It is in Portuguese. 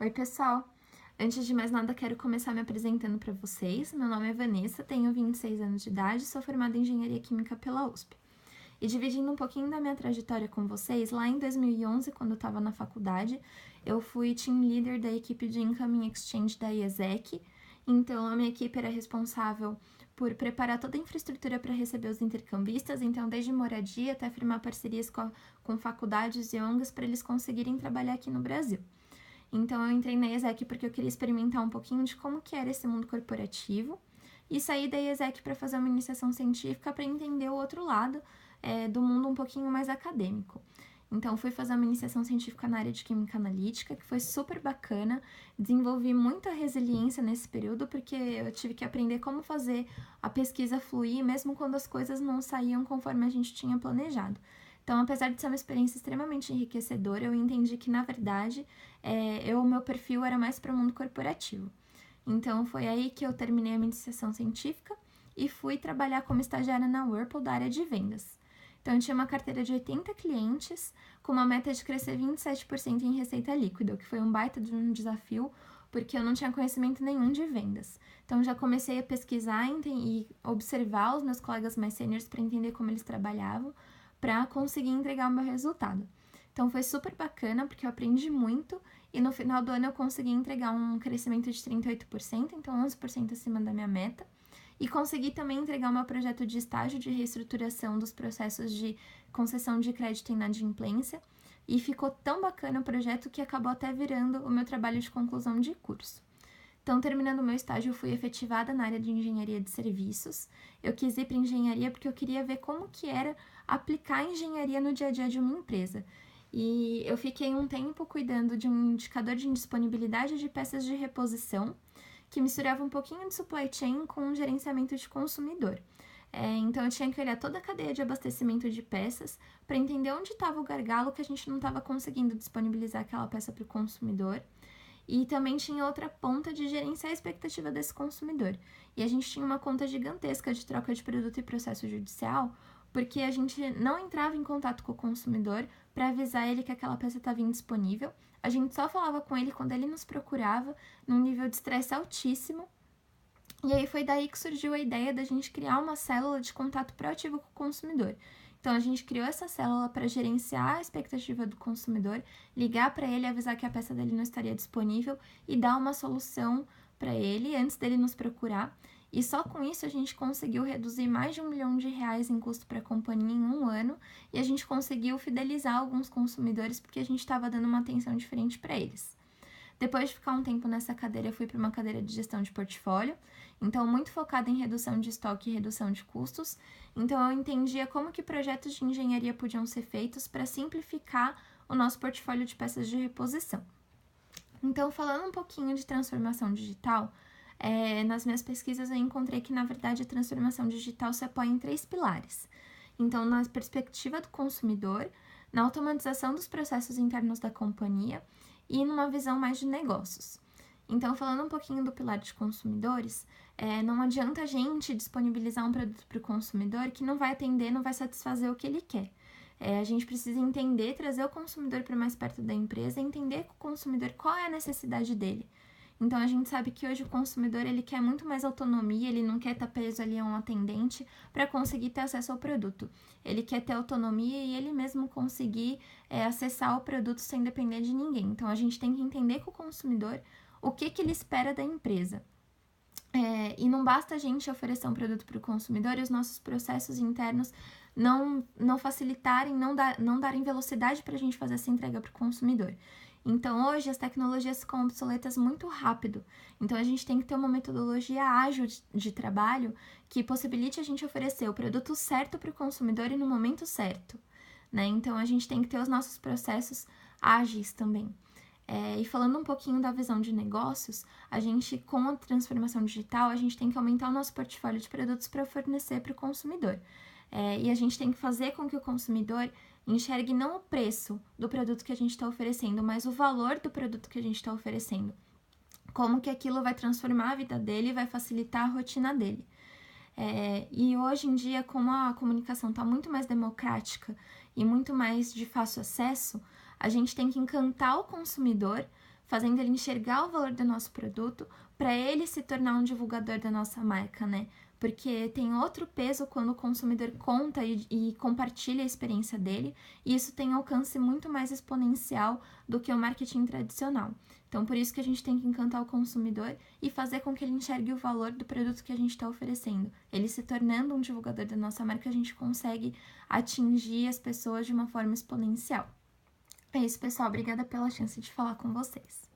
Oi, pessoal! Antes de mais nada, quero começar me apresentando para vocês. Meu nome é Vanessa, tenho 26 anos de idade, sou formada em Engenharia Química pela USP. E dividindo um pouquinho da minha trajetória com vocês, lá em 2011, quando eu estava na faculdade, eu fui team leader da equipe de Incoming Exchange da IESEC. Então, a minha equipe era responsável por preparar toda a infraestrutura para receber os intercambistas, então desde moradia até firmar parcerias com faculdades e ONGs para eles conseguirem trabalhar aqui no Brasil. Então eu entrei na IESEC porque eu queria experimentar um pouquinho de como que era esse mundo corporativo e saí da IESEC para fazer uma iniciação científica para entender o outro lado do mundo um pouquinho mais acadêmico. Então fui fazer uma iniciação científica na área de química analítica, que foi super bacana, desenvolvi muita resiliência nesse período porque eu tive que aprender como fazer a pesquisa fluir mesmo quando as coisas não saíam conforme a gente tinha planejado. Então, apesar de ser uma experiência extremamente enriquecedora, eu entendi que, na verdade, o meu perfil era mais para o mundo corporativo. Então, foi aí que eu terminei a minha iniciação científica e fui trabalhar como estagiária na Whirlpool da área de vendas. Então, eu tinha uma carteira de 80 clientes, com uma meta de crescer 27% em receita líquida, o que foi um baita de um desafio, porque eu não tinha conhecimento nenhum de vendas. Então, já comecei a pesquisar e observar os meus colegas mais sêniores para entender como eles trabalhavam, para conseguir entregar o meu resultado. Então foi super bacana porque eu aprendi muito e no final do ano eu consegui entregar um crescimento de 38%, então 11% acima da minha meta. E consegui também entregar o meu projeto de estágio de reestruturação dos processos de concessão de crédito e inadimplência. E ficou tão bacana o projeto que acabou até virando o meu trabalho de conclusão de curso. Então, terminando o meu estágio, eu fui efetivada na área de engenharia de serviços. Eu quis ir para engenharia porque eu queria ver como que era aplicar engenharia no dia a dia de uma empresa. E eu fiquei um tempo cuidando de um indicador de indisponibilidade de peças de reposição, que misturava um pouquinho de supply chain com um gerenciamento de consumidor. Então eu tinha que olhar toda a cadeia de abastecimento de peças para entender onde estava o gargalo que a gente não estava conseguindo disponibilizar aquela peça para o consumidor. E também tinha outra ponta de gerenciar a expectativa desse consumidor. E a gente tinha uma conta gigantesca de troca de produto e processo judicial, porque a gente não entrava em contato com o consumidor para avisar ele que aquela peça estava indisponível. A gente só falava com ele quando ele nos procurava, num nível de estresse altíssimo. E aí foi daí que surgiu a ideia da gente criar uma célula de contato proativo com o consumidor. Então a gente criou essa célula para gerenciar a expectativa do consumidor, ligar para ele, avisar que a peça dele não estaria disponível e dar uma solução para ele antes dele nos procurar. E só com isso a gente conseguiu reduzir mais de R$ 1 milhão em custo para a companhia em um ano e a gente conseguiu fidelizar alguns consumidores porque a gente estava dando uma atenção diferente para eles. Depois de ficar um tempo nessa cadeira, eu fui para uma cadeira de gestão de portfólio, então muito focada em redução de estoque e redução de custos. Então eu entendia como que projetos de engenharia podiam ser feitos para simplificar o nosso portfólio de peças de reposição. Então, falando um pouquinho de transformação digital, nas minhas pesquisas eu encontrei que, na verdade, a transformação digital se apoia em 3 pilares. Então, na perspectiva do consumidor, na automatização dos processos internos da companhia e numa visão mais de negócios. Então, falando um pouquinho do pilar de consumidores, não adianta a gente disponibilizar um produto para o consumidor que não vai atender, não vai satisfazer o que ele quer. A gente precisa entender, trazer o consumidor para mais perto da empresa, entender com o consumidor qual é a necessidade dele. Então, a gente sabe que hoje o consumidor ele quer muito mais autonomia, ele não quer estar preso ali a um atendente para conseguir ter acesso ao produto. Ele quer ter autonomia e ele mesmo conseguir acessar o produto sem depender de ninguém. Então, a gente tem que entender com o consumidor o que ele espera da empresa. E não basta a gente oferecer um produto para o consumidor e os nossos processos internos não facilitarem, não darem velocidade para a gente fazer essa entrega para o consumidor. Então, hoje, as tecnologias ficam obsoletas muito rápido. Então, a gente tem que ter uma metodologia ágil de trabalho que possibilite a gente oferecer o produto certo para o consumidor e no momento certo, né? Então, a gente tem que ter os nossos processos ágeis também. E falando um pouquinho da visão de negócios, a gente, com a transformação digital, a gente tem que aumentar o nosso portfólio de produtos para fornecer para o consumidor. E a gente tem que fazer com que o consumidor enxergue não o preço do produto que a gente está oferecendo, mas o valor do produto que a gente está oferecendo. Como que aquilo vai transformar a vida dele e vai facilitar a rotina dele. E hoje em dia, como a comunicação está muito mais democrática e muito mais de fácil acesso, a gente tem que encantar o consumidor fazendo ele enxergar o valor do nosso produto para ele se tornar um divulgador da nossa marca, né? Porque tem outro peso quando o consumidor conta e compartilha a experiência dele, e isso tem alcance muito mais exponencial do que o marketing tradicional. Então, por isso que a gente tem que encantar o consumidor e fazer com que ele enxergue o valor do produto que a gente está oferecendo. Ele se tornando um divulgador da nossa marca, a gente consegue atingir as pessoas de uma forma exponencial. É isso, pessoal. Obrigada pela chance de falar com vocês.